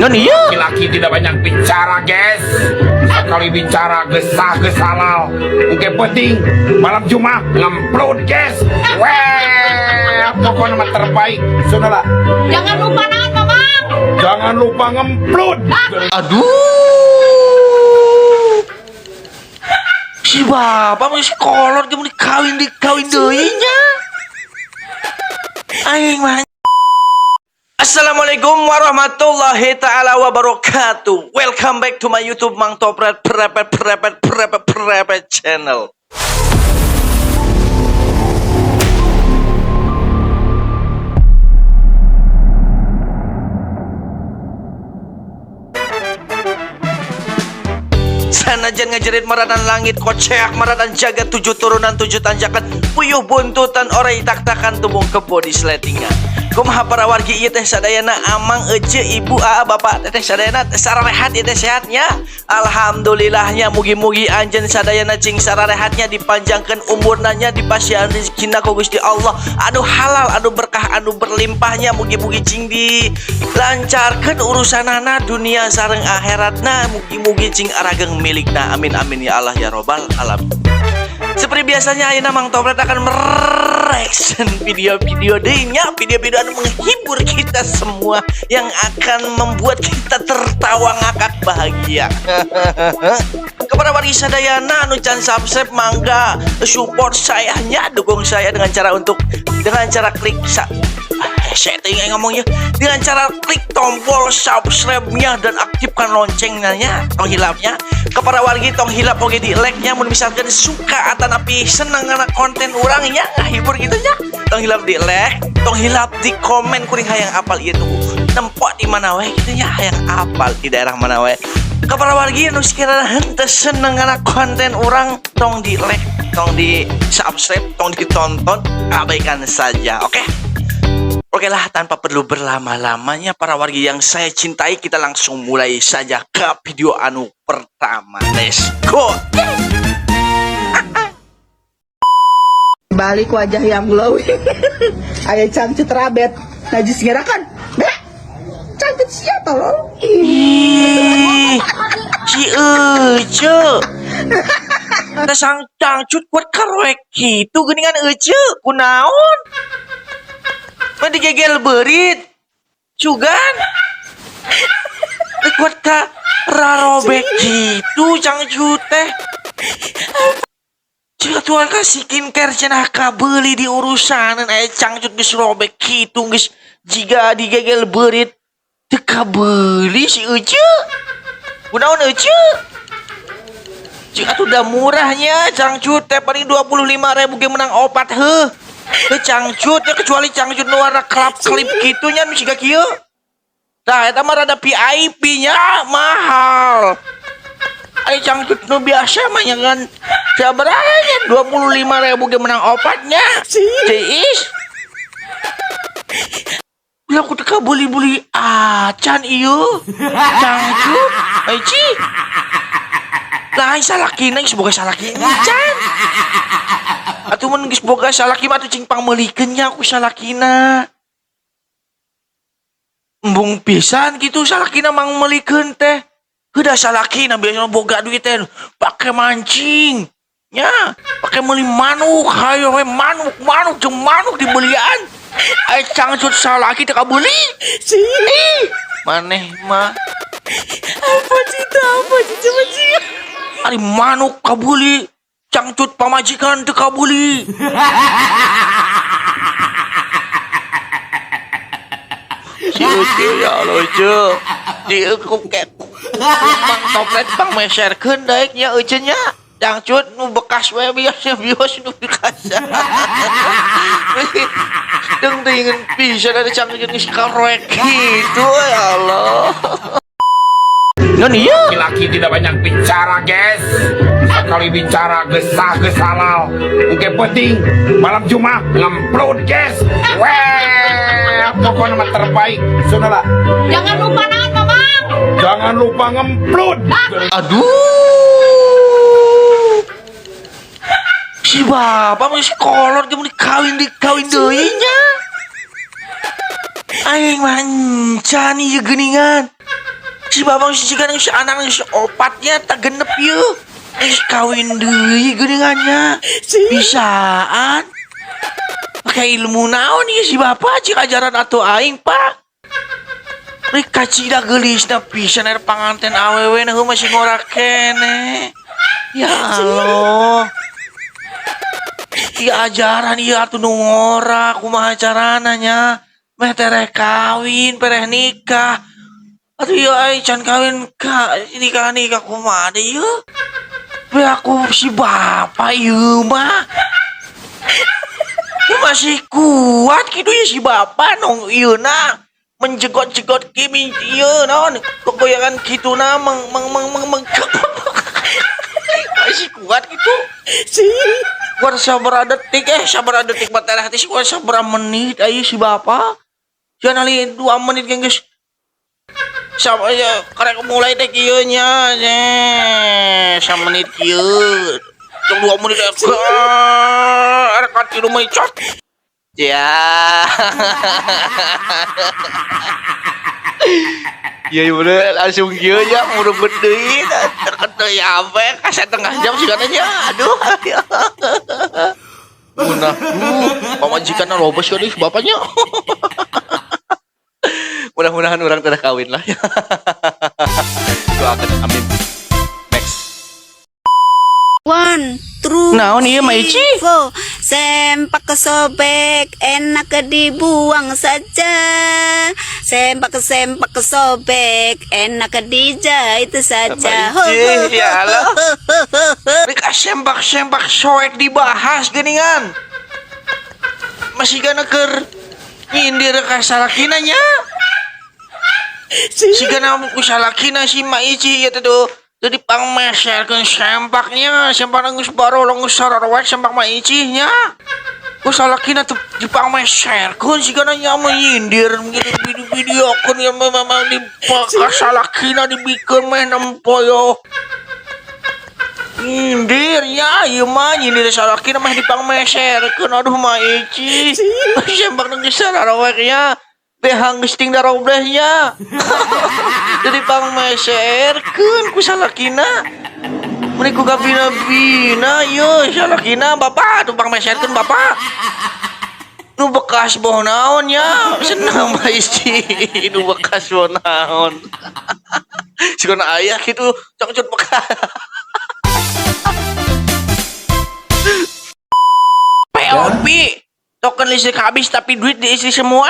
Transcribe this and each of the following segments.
Non iya. Laki-laki tidak banyak bicara, guys. Sekali bicara gesah-gesalal. Oke, penting malam Jumat ngemplud, guys. Weh, pokoknya mah terbaik. Saudara, Jangan lupa naon, Mamang. jangan lupa ngemplud. Aduh. Si bapak masih kolot dia mau dikawin deuinya. Aing mah. Assalamualaikum warahmatullahi taala wabarakatuh. Welcome back to my YouTube Mang Topret Prepet channel. Sanajan ngajerit maradan langit koceak maradan jagat 7 turunan 7 tanjakan puyuh buntutan orai tak-takan tumbung kebo di sletingan. Kumaha para wargi ieu teh sadayana amang ece ibu aa bapak teh sadayana sararehat ieu teh sehatnya. Alhamdulillahnya mugi-mugi anjeun sadayana cing sararehatnya dipanjangkeun umurnanya dipasihan rezekina ku Gusti Allah anu halal anu berkah anu berlimpahnya mugi-mugi cing dilancarkeun urusanana dunia sareng akhiratna mugi-mugi cing arageng milikna amin amin ya Allah ya robbal alamin. Seperti biasanya ayeuna Mang Topret akan mereaction video-video dehnya, video-video anu menghibur kita semua yang akan membuat kita tertawa ngakak bahagia. Kepada wargi sadayana anu can subscribe mangga support saya nya dukung saya dengan cara klik setting ngomongnya dengan cara klik tombol subscribe-nya dan aktifkan loncengnya tong hilapnya. Kepada wargi tong hilap oge di like-nya mun misalkan suka atanapi seneng karena konten urangnya ngahibur gitu nya tong hilap di like tong hilap di komen kuring hayang apal ieu tuh tempat di mana we gitu nya hayang apal di daerah mana we. Kepada wargi anu sekiranya henteu seneng karena konten urang tong di like tong di subscribe tong ditonton abaikan saja oke. Oke lah, tanpa perlu berlama-lamanya para wargi yang saya cintai, kita langsung mulai saja ke video anu pertama. Let's go! Balik wajah yang glowing. Aya cancut rabet. Najis ngerakan. Beh. Cancut sia tolong. Ih, si Ece. Kita sang cancut kuat karwek gitu geningan Ece. Kunaon? Mandi gegel berit Cugan kuat ka rarobek gitu cangcut teh jika tuan kasih skincare cenah kabeli di urusan cangcut geus robek gitu geus jika digegel berit teka beli si Ece kunaon Ece jika tuh udah murahnya cangcut teh paling 25.000 ge menang opat heuh. Cangcut ya kecuali cangcut nu warna klip gitunya nu siga kieu. Tah eta mah rada VIP nya mahal. Ai cangcut nu biasa mah ngan sabaraha nya 25.000 ge menang opatnya. Ciis. Ulah ku teka beli-beli acan ieu. Cangcut. Ai ci. Lah salakina geus boga salakina can. Atuh mun geus boga salaki mah atuh cing pangmeulikeun nya ku salakina. Embung pisan kitu salakina mangmeulikeun teh. Heuda salakina biasana boga duit teh pake mancing. Nya, pake meuli manuk, hayo we manuk jeung manuk dibelian. Ai cangcut salaki teh kabeuli. Maneh mah apa sih? Ari manuk kabuli, cangcut pamajikan teu kabuli. Cieu ya Allah ce. Dieu ku Mang Topret bang meserkeun daek nya Ece nya. Cangcut nu bekas we bios nu bekas. Deung teuing pisan ada cangcut geus karek kitu ya Allah. Non iya. Laki-laki tidak banyak bicara, guys. Sekali bicara gesah-gesalal. Oke, penting malam Jumat ngemplud, guys. Weh, pokoknya mah terbaik. Saudara, Jangan lupa naon, Mamang. jangan lupa ngemplud. Aduh. Si bapak masih kolot dia mau dikawin deuinya. Aing mancan ieu geuningan. Si babang si anak si opatnya tak genep ya. Kawin deui geuningannya. Bisaan. Pakai ilmu naon ieu si bapak cik ajaran atuh aing, Pak. Rek kacida geulisna pisan er panganten awewe na masih ngorak kene. Ya Allah. Ieu ajaran ieu atuh nu ngorak kumaha carana nya. Meh tereh kawin, pereh nikah. Aduh ya ay can kawin ka nikah kumaha deui ieu? Be aku si bapak ieu mah. Masih kuat gitu ya si bapak nong ieu na menjegot-jegot kimi ieu naon goyangan kitu na masih kuat gitu. Si kuat sabaraha detik sabaraha detik mah teh si kuat sabaraha menit aya si bapak. Jangan ali 2 menit geus sama ya karek mulai teh kieu nya sa menit kieu 2 menit arek kati rumah cot ya. Ya bener langsung kieu nya murup deui deket deui awe ka 1/2 jam sigananya aduh. Munah pamajikanna loba sih bapaknya. Mudah-mudahan orang tidak kawin lah. Doakan amin. Next. 1, 2, Naon ieu Maici? 4. Sempak kesobek, enak dibuang saja. Sempak kesobek, enak dijahit saja. Maici, ya Allah. Rek sempak soek dibahas geuningan. Masih gana keur nyindir ka salakina nya. Sigana salakina si Maici eta tuh jadi pangmeserkeun sempaknya, sempak geus barolong geus sararowek sempak Maici nya. Ku salakina teu dipangmeserkeun sigana nya menyindir video-videokeun ya memang di salakina dibikeun meh nempoyo. Nyindir ya, ieu mah nyindir salakina mah dipangmeserkeun aduh Maici. Sempak geus sararowek nya. Behang gesting daroblehnya. Jadi pangmeserkeun ku salakina. Mun ku gabina-bina yo salakina bapak tuh pangmeserkeun bapak. Nu bekas boh naon nya? Senang Maici nu bekas boh naon. Sigana aya kitu cangcut bekas. POP token listrik habis tapi duit diisi semua.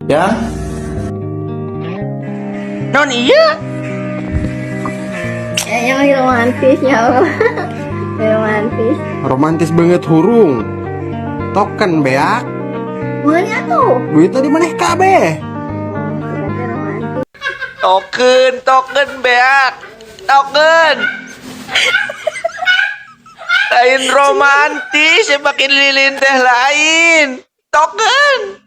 Ya, Non iya. Kayaknya masih romantis ya Allah. Masih romantis. romantis banget hurung. Token beak, Mulanya tuh. duitnya di mana kabeh? Ternyata romantis. Token beak. Token. Lain romantis ya makin lilin teh lain. Token.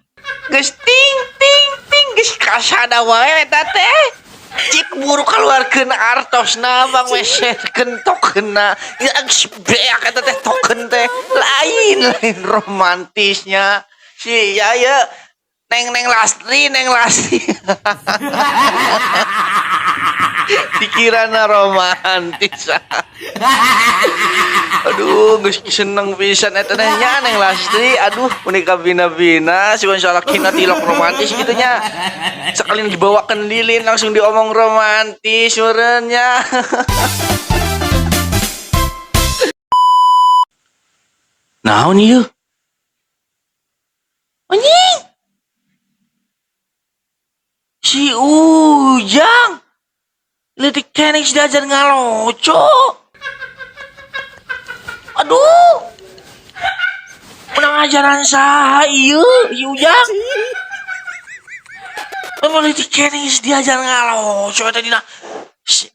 Geus ting geus kasada wae eta teh. Cik buru kaluarkeun artosna pangmeserkeun tokenna. Ya geus beak eta teh token teh lain romantisnya. Si ya Neng Lastri. Pikiranna romantis. Aduh, geus seneng pisan eta teh nya Neng Lastri. Aduh, unik bina-bina sieun salakina tilok romantis kitu nya. Sekalian dibawakeun lilin langsung diomong romantis meureun nya. Naon ieu? Anjing. Si Ujang. Letik kenix diajar ngaloco. Aduh. Menang ajaran saha ieu, si Ujang? Emang letik kenix diajar ngaloco eta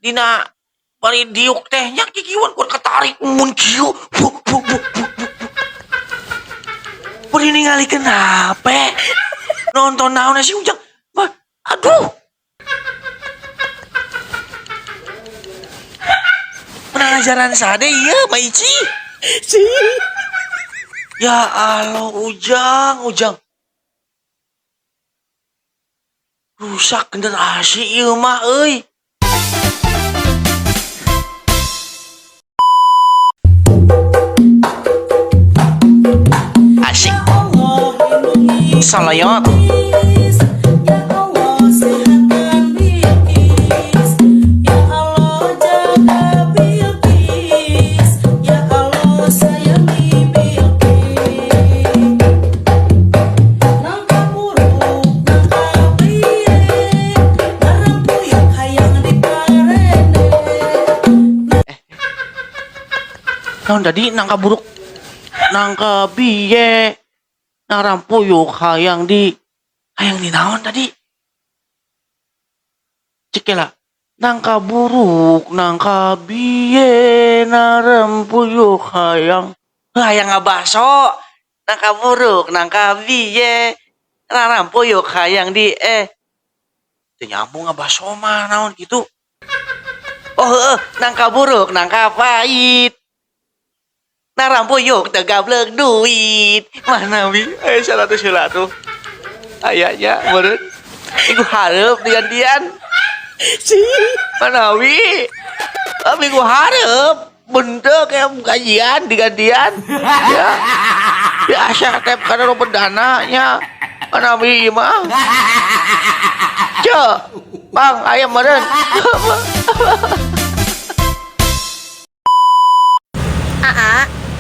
dina bari diuk teh nya kikieuan kuat katarik mun kieu. Bari ningalikeun HP. Nonton naon si Ujang? Aduh. Pengajaran sade iya Maici. Ya Allah Ujang. Rusak generasi ieu mah euy. salayot. Ya Allah sehatkan Bilqis, ya Allah jaga Bilqis, ya Allah sayangi Bilqis. Nangka buruk, nangka piye, barang puyuh hayang diparene. Naon tadi nangka buruk, nangka biye, narampuyuk hayang di naon tadi? Cekela, nangka buruk, nangka biye, narampuyuk hayang ngabaso. Nangka buruk, nangka biye, narampuyuk hayang di Teu nyambung ngabaso mah naon gitu. Oh heueuh, nangka buruk, nangka pahit. Narampuyuk tegableuk duit. Mana wi? Aya 100 heula tuh. Ayanya meureun. Minggu hareup digantian. Mana wi? Minggu hareup bentuk kayak gajian digantian. Ya. Biasa tep kana nu pendana nya. Mana wi mah? Ceu. Bang, aya meureun.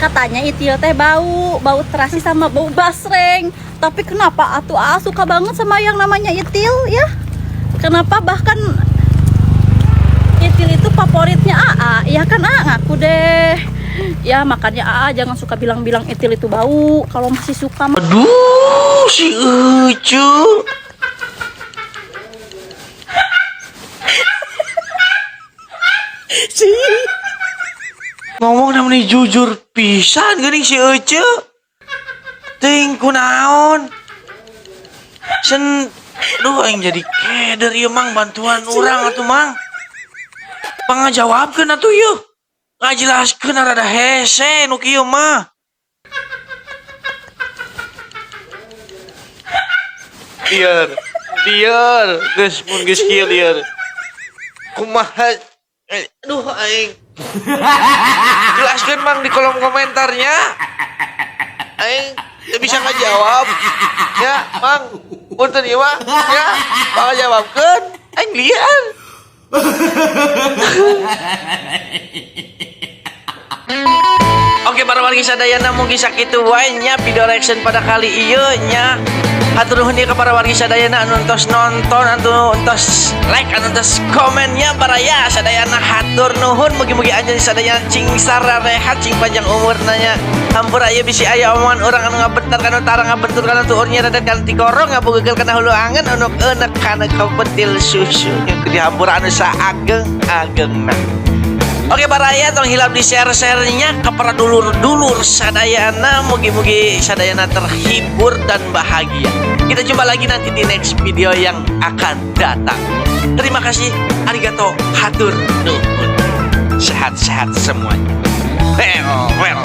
Katanya Itil teh bau terasi sama bau basreng. Tapi kenapa atuh suka banget sama yang namanya Itil ya? Kenapa bahkan Itil itu favoritnya ya kan ngaku deh. Ya makanya jangan suka bilang-bilang Itil itu bau kalau masih suka. Aduh, si Ucu. Ngomong namanya jujur pisan geuning si Ucu. Ting kunaon? Duh aing jadi keder ieu Mang, bantuan urang atuh Mang. Pangajawabkeun atuh ieu. Ngajelaskeun rada hese nu kieu mah. Lieur, geus mun geus kieu lieur. Kumaha? Aduh aing. Jelaskeun Mang di kolom komentarnya. Aing teu bisa ngajawab. Ya, Mang. Punten ieu mah. Ya, pangajawabkeun. Aing lieur. Oke para wargi sadayana mungkin sakitu wae nya video reaction pada kali ieu nya. Hatur nuhun ieu ka para wargi sadayana anu entos nonton, anu entos like, anu entos komennya baraya sadayana hatur nuhun. Mugi-mugi anjeun sadayana cing sararehat cing panjang umurna nya. Hampura ieu bisi aya omongan urang anu ngabentar kana utara ngabentur kana tuurnya radat kana ti korong ngabugeul kana hulu angeun anu euneuk kana kapetil susu nya di hampura anu saageng-agengna. Oke baraya tong hilap di share-share-nya ke para dulur-dulur sadayana. Mugi-mugi sadayana terhibur dan bahagia. Kita jumpa lagi nanti di next video yang akan datang. Terima kasih, arigato, hatur nuhun. Sehat-sehat semuanya. Well.